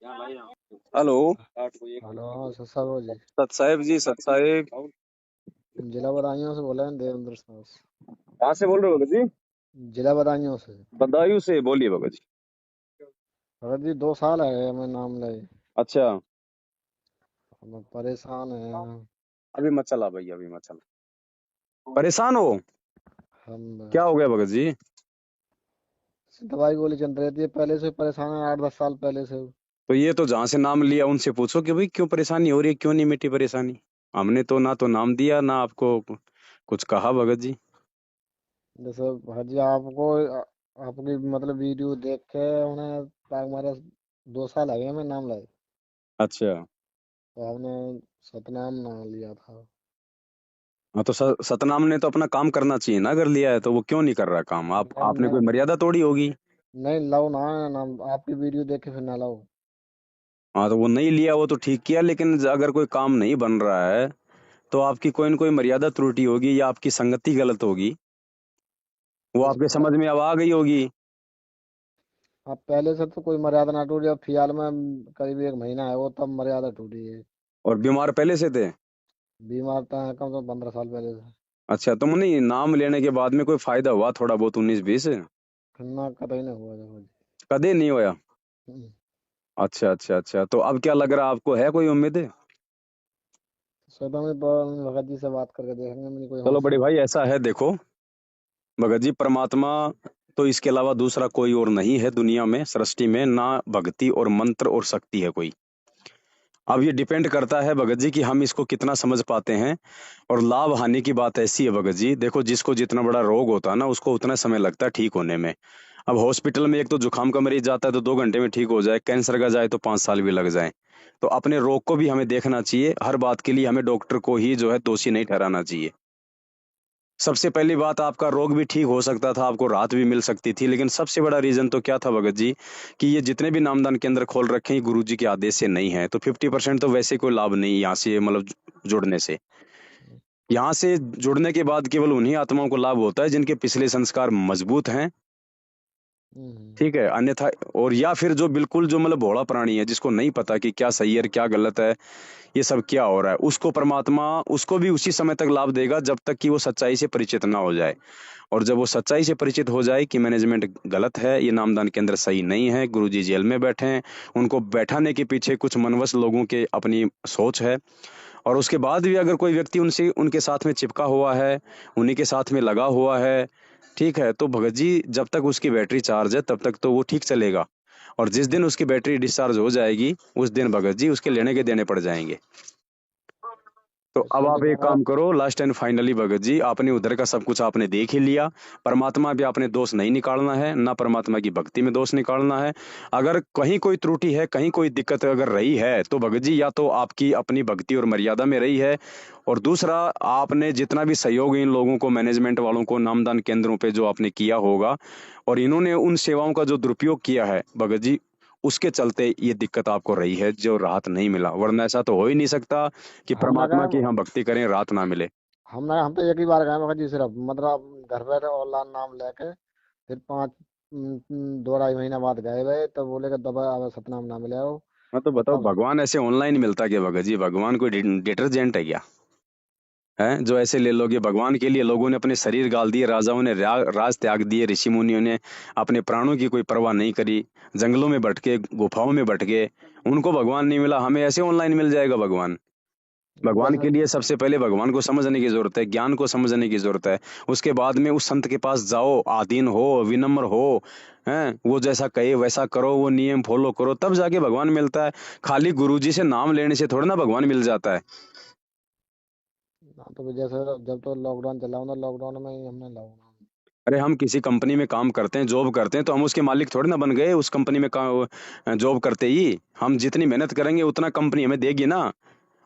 Hello. Hello, हाँ सत साहब जी। सत साहेब जी, सत साहेब। जिला बदायूं से बोला है देवेंद्र साहब से। कहाँ से बोल रहे हो भगत जी? जिला बदायूं से। बदायूं से बोलिए भगत जी। भगत जी 2 साल है मैं नाम लाए। अच्छा। हम परेशान है। अभी मत चला भैया, अभी मत चला। परेशान हो? हम क्या हो गया भगत जी? दवाई गोली चल रही थी, पहले से परेशान है, 8-10 साल पहले से। तो ये तो जहाँ से नाम लिया उनसे पूछो कि भाई क्यों परेशानी हो रही है, क्यों नहीं मिटी परेशानी। हमने तो ना तो नाम दिया ना आपको कुछ कहा भगत जी। जैसे भगत जी आपको आपकी मतलब वीडियो देख के उन्हें हमारे 2 साल आ गए मैं नाम लाए। अच्छा। तो आपने सतनाम नाम लिया था। हाँ तो सतनाम ने तो अपना काम करना चाहिए ना, अगर लिया है तो वो क्यों नहीं कर रहा काम? नहीं आपने कोई नहीं मर्यादा तोड़ी होगी। नहीं लाओ ना नाम, आपकी वीडियो देख के फिर ना लाओ। हाँ तो वो नहीं लिया, वो तो ठीक किया, लेकिन अगर कोई काम नहीं बन रहा है तो आपकी कोई न कोई मर्यादा त्रुटि होगी या आपकी संगति गलत होगी। वो जैसे आपके समझ में अब आ गई होगी। आप पहले से तो कोई मर्यादा ना टूटी, अब फिलहाल में करीब 1 महीना है वो तब मर्यादा टूटी है। और बीमार पहले से थे? बीमार तो है कम से कम 15 साल पहले से। अच्छा, तो नहीं नाम लेने के बाद में कोई फायदा हुआ थोड़ा बहुत 19-20? फिर ना कतई नहीं हुआ देखो जी। कदे नहीं होया? हम्म। अच्छा अच्छा अच्छा, तो अब क्या लग रहा, आपको है कोई उम्मीद? स्वतः में भगत जी से बात करके देखेंगे, मेरी कोई चलो हो बड़े भाई, सकता। ऐसा है देखो भगत जी, परमात्मा तो इसके अलावा दूसरा कोई और नहीं है दुनिया में, सृष्टि में ना भक्ति और मंत्र और शक्ति है कोई। अब ये डिपेंड करता है भगत जी कि हम इसको कितना समझ पाते हैं। और लाभ हानि की बात ऐसी है भगत जी, देखो जिसको जितना बड़ा रोग होता है ना उसको उतना समय लगता है ठीक होने में। अब हॉस्पिटल में एक तो जुकाम का मरीज जाता है तो 2 घंटे में ठीक हो जाए, कैंसर का जाए तो 5 साल भी लग जाए। तो अपने रोग को भी हमें देखना चाहिए, हर बात के लिए हमें डॉक्टर को ही जो है दोषी नहीं ठहराना चाहिए। सबसे पहली बात, आपका रोग भी ठीक हो सकता था, आपको राहत भी मिल सकती थी, लेकिन सबसे बड़ा रीजन तो क्या था भगत जी कि ये जितने भी नामदान केंद्र खोल रखे हैं गुरु जी के आदेश से नहीं है, तो 50% तो वैसे कोई लाभ नहीं यहाँ से, मतलब जुड़ने से। यहाँ से जुड़ने के बाद केवल उन्हीं आत्माओं को लाभ होता है जिनके पिछले संस्कार मजबूत हैं। हम्म। ठीक है, अन्यथा और या फिर जो बिल्कुल जो मतलब भोला प्राणी है, जिसको नहीं पता कि क्या सही है क्या गलत है, ये सब क्या हो रहा है, उसको परमात्मा उसको भी उसी समय तक लाभ देगा जब तक कि वो सच्चाई से परिचित ना हो जाए। और जब वो सच्चाई से परिचित हो जाए कि मैनेजमेंट गलत है, ये नामदान केंद्र सही नहीं है, गुरुजी जेल में बैठे हैं, उनको बैठाने के पीछे कुछ मनवस लोगों के अपनी सोच है, और उसके बाद भी अगर कोई व्यक्ति उनसे उनके साथ में चिपका हुआ है, उन्हीं के साथ में लगा हुआ है, ठीक है, तो भगत जी जब तक उसकी बैटरी चार्ज है तब तक तो वो ठीक चलेगा। और जिस दिन उसकी बैटरी डिस्चार्ज हो जाएगी उस दिन भगत जी उसके लेने के देने पड़ जाएंगे। तो अब इसलिए आप एक हमारा काम करो, last and finally Bhagat ji, आपने उधर का सब कुछ आपने देख ही लिया। परमात्मा पे आपने दोष नहीं निकालना है, ना परमात्मा की भक्ति में दोष निकालना है। अगर कहीं कोई त्रुटि है, कहीं कोई दिक्कत अगर रही है तो भगत जी या तो आपकी अपनी भक्ति और मर्यादा में रही है, और दूसरा आपने जितना भी सहयोग इन लोगों को, मैनेजमेंट वालों को, नामदान केंद्रों पे जो आपने किया होगा, और इन्होंने उन सेवाओं का जो दुरुपयोग किया है भगत जी, उसके चलते ये दिक्कत आपको रही है, जो राहत नहीं मिला। वरना ऐसा तो हो ही नहीं सकता कि हमने परमात्मा कहा की हम भक्ति करें राहत ना मिले। हम तो एक ही बार गए भगत जी, सिर्फ मतलब घर पे ऑनलाइन नाम लेके फिर 2-2.5 महीना बाद गए तो बोले कि दबा अब सतनाम ना मिले हो। हाँ तो और बताओ, तब भगवान ऐसे ऑनलाइन मिलता क्या भगत जी? भगवान कोई डिटर्जेंट है क्या? है जो ऐसे ले लोगे? भगवान के लिए लोगों ने अपने शरीर गाल दिए, राजाओं ने राज त्याग दिए, ऋषि मुनियों ने अपने प्राणों की कोई परवाह नहीं करी, जंगलों में भटके, गुफाओं में भटके, उनको भगवान नहीं मिला, हमें ऐसे ऑनलाइन मिल जाएगा भगवान? भगवान जैसे के लिए सबसे पहले भगवान को समझने की जरूरत है, ज्ञान को समझने की जरूरत है। उसके बाद में उस संत के पास जाओ, आधीन हो, विनम्र हो, हैं, वो जैसा कहे वैसा करो, वो नियम फॉलो करो, तब जाके भगवान मिलता है। खाली गुरुजी से नाम लेने से थोड़ा ना भगवान मिल जाता है। हाँ, तो जैसे जब तो लॉकडाउन चला ना, लॉकडाउन में ही हमने लॉकडाउन। अरे हम किसी कंपनी में काम करते हैं, जॉब करते हैं, तो हम उसके मालिक थोड़ी ना बन गए उस कंपनी में जॉब करते ही। हम जितनी मेहनत करेंगे उतना कंपनी हमें देगी ना।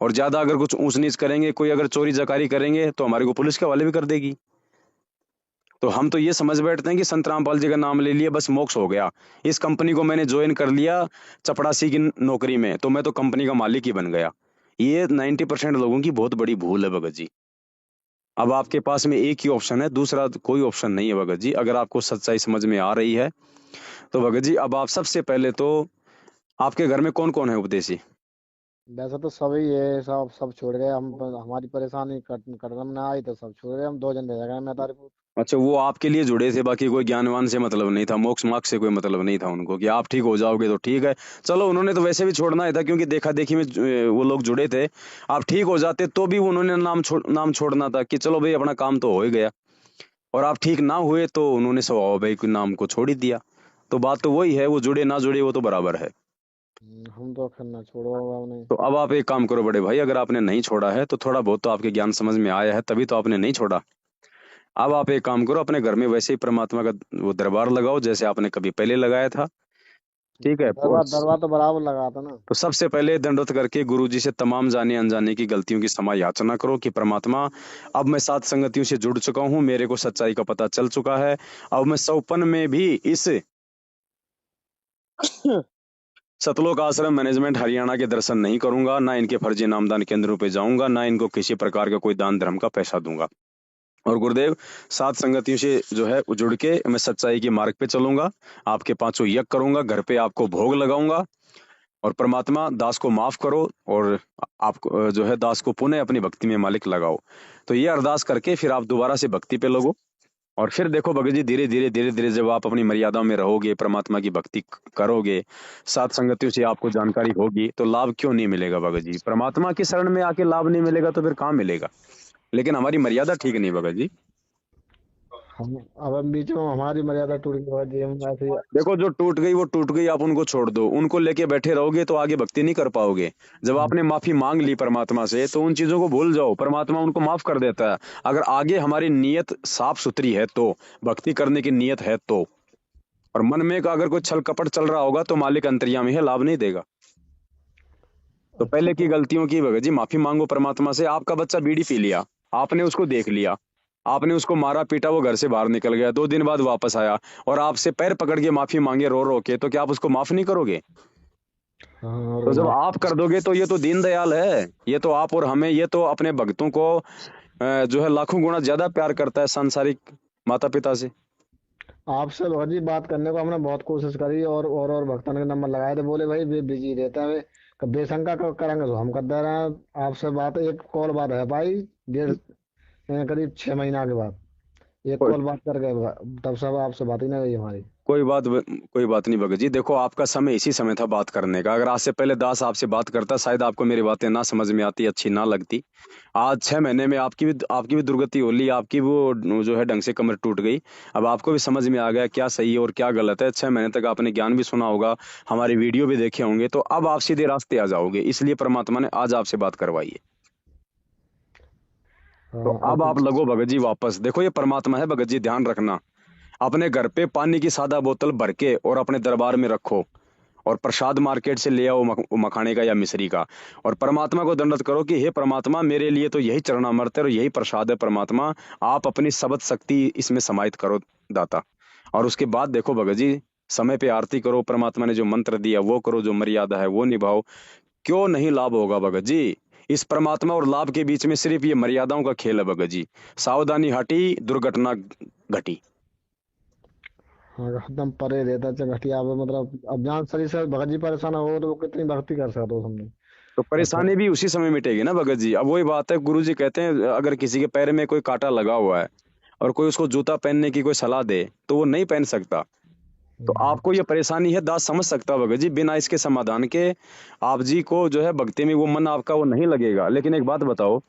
और ज्यादा अगर कुछ ऊंच नीच करेंगे, कोई अगर चोरी जकारी करेंगे तो हमारे को पुलिस के हवाले भी कर देगी। तो हम तो ये समझ बैठते हैं कि संत रामपाल जी का नाम ले लिया बस मोक्ष हो गया। इस कंपनी को मैंने ज्वाइन कर लिया चपड़ासी की नौकरी में, तो मैं तो कंपनी का मालिक ही बन गया। ये 90% लोगों की बहुत बड़ी भूल है भगत जी। अब आपके पास में एक ही ऑप्शन है, दूसरा कोई ऑप्शन नहीं है भगत जी। अगर आपको सच्चाई समझ में आ रही है तो भगत जी अब आप सबसे पहले तो आपके घर में कौन कौन है उपदेशी? वैसे तो सभी ये सब सब छोड़ गए हम, हमारी परेशानी कदम ना आई तो सब छोड़ गए हम, 2 जन रह गए मैं तारीपुर। अच्छा, वो आपके लिए जुड़े थे, बाकी कोई ज्ञानवान से मतलब नहीं था, मोक्ष मार्ग से कोई मतलब नहीं था उनको कि आप ठीक हो जाओगे तो ठीक है। चलो, उन्होंने तो वैसे भी छोड़ना ही था क्योंकि देखा देखी में वो लोग जुड़े थे। आप ठीक हो जाते तो भी उन्होंने नाम छोड़ना था कि चलो भाई अपना काम तो हो ही गया। और आप ठीक ना हुए तो उन्होंने स्वभाव भाई के नाम को छोड़ ही दिया। तो बात तो वही है, वो जुड़े ना जुड़े वो तो बराबर है। हम तो फिर ना छोड़ो हमने। तो अब आप एक काम करो बड़े भाई, अगर आपने नहीं छोड़ा है तो थोड़ा बहुत तो आपके ज्ञान समझ में आया है, तभी तो आपने नहीं छोड़ा। अब आप एक काम करो, अपने घर में वैसे ही परमात्मा का वो दरबार लगाओ जैसे आपने कभी पहले लगाया था। ठीक है। दरबार दरबार तो बराबर लगा था ना। तो सबसे पहले दंडवत करके गुरु जी से तमाम जाने अनजाने की गलतियों की क्षमा याचना करो कि परमात्मा, अब मैं सात संगतियों से जुड़ चुका हूँ, मेरे को सच्चाई का पता चल चुका है। अब मैं सौपन में भी इस सतलोक आश्रम मैनेजमेंट हरियाणा के दर्शन नहीं करूंगा, ना इनके फर्जी नामदान केंद्रों पे जाऊंगा, ना इनको किसी प्रकार का कोई दान धर्म का पैसा दूंगा। और गुरुदेव, सात संगतियों से जो है जुड़ के मैं सच्चाई के मार्ग पे चलूंगा। आपके पांचों यज्ञ करूंगा, घर पे आपको भोग लगाऊंगा। और परमात्मा, दास को माफ करो और आपको जो है दास को पुनः अपनी भक्ति में मालिक लगाओ। तो ये अरदास करके फिर आप दोबारा से भक्ति पे लगो। और फिर देखो भगत जी, धीरे धीरे धीरे धीरे जब आप अपनी मर्यादाओं में रहोगे, परमात्मा की भक्ति करोगे, सात संगतियों से आपको जानकारी होगी, तो लाभ क्यों नहीं मिलेगा भगत जी? परमात्मा की शरण में आके लाभ नहीं मिलेगा तो फिर कहाँ मिलेगा? लेकिन हमारी मर्यादा ठीक नहीं भगत जी। हम अब हम बीच में हमारी मर्यादा टूट गई जी, हम ऐसे देखो, जो टूट गई वो टूट गई, आप उनको छोड़ दो। उनको लेके बैठे रहोगे तो आगे भक्ति नहीं कर पाओगे। जब आपने माफी मांग ली परमात्मा से तो उन चीजों को भूल जाओ, परमात्मा उनको माफ कर देता है। अगर आगे हमारी नीयत साफ सुथरी है तो, भक्ति करने की नीयत है तो। और मन में का अगर कोई छल कपट चल रहा होगा तो मालिक अंतर्यामी है, लाभ नहीं देगा। तो अच्छा पहले की गलतियों की भगत जी माफी मांगो परमात्मा से। आपका बच्चा बीड़ी पी लिया, आपने उसको देख लिया, आपने उसको मारा पीटा, वो घर से बाहर निकल गया, 2 दिन बाद वापस आया और आपसे पैर पकड़ के माफी मांगे रो रो के, तो क्या आप उसको माफ नहीं करोगे? हाँ, और तो जब माफ। आप कर दोगे तो ये तो दीनदयाल है, ये तो आप और हमें, ये तो अपने भक्तों को जो है लाखों गुना ज्यादा प्यार करता है सांसारिक माता पिता से। आपसे बहुत जी बात करने को हमने बहुत कोशिश करी, और भक्तन के नंबर लगाए थे, बोले भाई वे बिजी रहते हैं वे, बेशंका करेंगे तो हम कर दे रहे हैं। आपसे बात एक कॉल बात है भाई, डेढ़ करीब 6 महीना के बाद एक कोई कॉल बात कर गए, तब से अब आपसे बात ही नहीं हुई हमारी। कोई बात नहीं भगत जी। देखो, आपका समय इसी समय था बात करने का। अगर आज से पहले दास आपसे बात करता, शायद आपको मेरी बातें ना समझ में आती, अच्छी ना लगती। आज 6 महीने में आपकी भी दुर्गति हो ली, आपकी वो जो है ढंग से कमर टूट गई। अब आपको भी समझ में आ गया क्या सही है और क्या गलत है। 6 महीने तक आपने ज्ञान भी सुना होगा, हमारी वीडियो भी देखे होंगे, तो अब आप सीधे रास्ते आ जाओगे, इसलिए परमात्मा ने आज आपसे बात करवाई है। तो हाँ अब अब। आप लगो भगत जी वापस। देखो, ये परमात्मा है भगत जी, ध्यान रखना। अपने घर पे पानी की सादा बोतल भर के और अपने दरबार में रखो। और प्रसाद मार्केट से ले आओ, मखाने का या मिश्री का। और परमात्मा को दंडवत करो कि हे परमात्मा, मेरे लिए तो यही चरणामृत है और यही प्रसाद है परमात्मा। आप अपनी सबद शक्ति इसमें समाहित करो दाता। और उसके बाद देखो भगत जी, समय पे आरती करो, परमात्मा ने जो मंत्र दिया वो करो, जो मर्यादा है वो निभाओ। क्यों नहीं लाभ होगा भगत जी? इस परमात्मा और लाभ के बीच में सिर्फ ये मर्यादाओं का खेल है भगत जी। सावधानी हटी, दुर्घटना घटी। हाँ एकदम परे रहता है घटिया पे, मतलब अब जहाँ शरीर से भगत जी परेशान हो तो वो कितनी भक्ति कर सकते हो हमने। तो और परेशानी भी उसी समय मिटेगी ना भगत जी। अब वही बात है, गुरु जी कहते हैं अगर किसी के पैर में कोई कांटा लगा हुआ है और कोई उसको जूता पहनने की कोई सलाह दे तो वो नहीं पहन सकता। तो आपको ये परेशानी है, दास समझ सकता है भगत जी, बिना इसके समाधान के आप जी को जो है भक्ति में वो मन आपका वो नहीं लगेगा। लेकिन एक बात बताओ,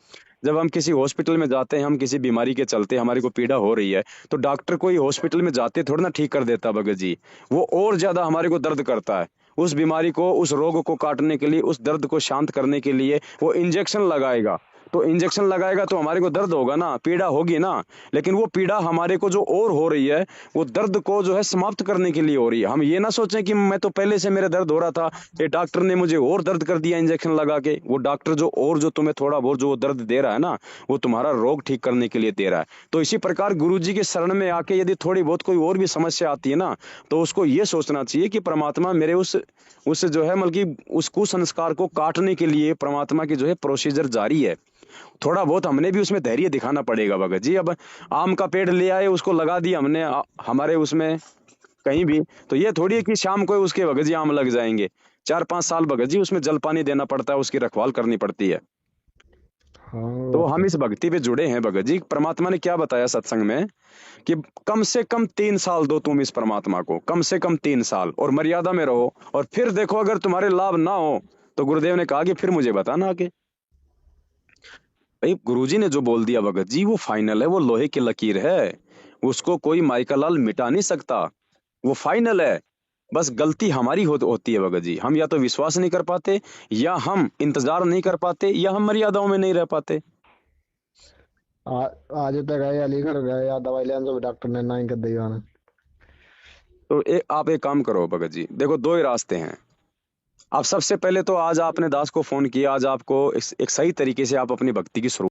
जब हम किसी हॉस्पिटल में जाते हैं, हम किसी बीमारी के चलते हमारी को पीड़ा हो रही है, तो डॉक्टर कोई हॉस्पिटल में जाते थोड़ा ना ठीक कर देता भगत जी। वो और ज्यादा हमारे को दर्द करता है। उस बीमारी को, उस रोग को काटने के लिए, उस दर्द को शांत करने के लिए वो इंजेक्शन लगाएगा। तो इंजेक्शन लगाएगा तो हमारे को दर्द होगा ना, पीड़ा होगी ना। लेकिन वो पीड़ा हमारे को जो और हो रही है, वो दर्द को जो है समाप्त करने के लिए हो रही है। हम ये ना सोचें कि मैं तो पहले से मेरे दर्द हो रहा था, ये डॉक्टर ने मुझे और दर्द कर दिया इंजेक्शन लगा के। वो डॉक्टर जो तुम्हें थोड़ा बहुत जो दर्द दे रहा है ना, वो तुम्हारा रोग ठीक करने के लिए दे रहा है। तो इसी प्रकार गुरु जी के शरण में आके यदि थोड़ी बहुत कोई और भी समस्या आती है ना, तो उसको ये सोचना चाहिए कि परमात्मा मेरे उस जो है मतलब उस कुसंस्कार को काटने के लिए परमात्मा की जो है प्रोसीजर जारी है। थोड़ा बहुत हमने भी उसमें धैर्य दिखाना पड़ेगा भगत जी। अब आम का पेड़ ले आए, उसको लगा दिया हमने हमारे उसमें कहीं भी, तो ये थोड़ी है कि शाम को उसके भगत जी आम लग जाएंगे। 4-5 साल भगत जी उसमें जल पानी देना पड़ता है, उसकी रखवाल करनी पड़ती है। हाँ तो वो हम तो इस भक्ति पे जुड़े हैं भगत जी। परमात्मा ने क्या बताया सत्संग में कि कम से कम 3 साल दो तुम इस परमात्मा को, कम से कम 3 साल, और मर्यादा में रहो, और फिर देखो अगर तुम्हारे लाभ ना हो तो गुरुदेव ने कहा कि फिर मुझे बताना आके। भाई गुरुजी ने जो बोल दिया भगत जी वो फाइनल है, वो लोहे की लकीर है, उसको कोई माइका लाल मिटा नहीं सकता, वो फाइनल है। बस गलती हमारी होती है भगत जी, हम या तो विश्वास नहीं कर पाते, या हम इंतजार नहीं कर पाते, या हम मर्यादाओं में नहीं रह पाते। आ, आज तक गए अलीगढ़ गए या दवाई लेने तो भी डॉक्टर ने ना ही कर दिया ना। तो आप एक काम करो भगत जी, देखो दो ही रास्ते हैं। आप सबसे पहले तो आज आपने दास को फोन किया, आज आपको एक सही तरीके से आप अपनी भक्ति की शुरुआत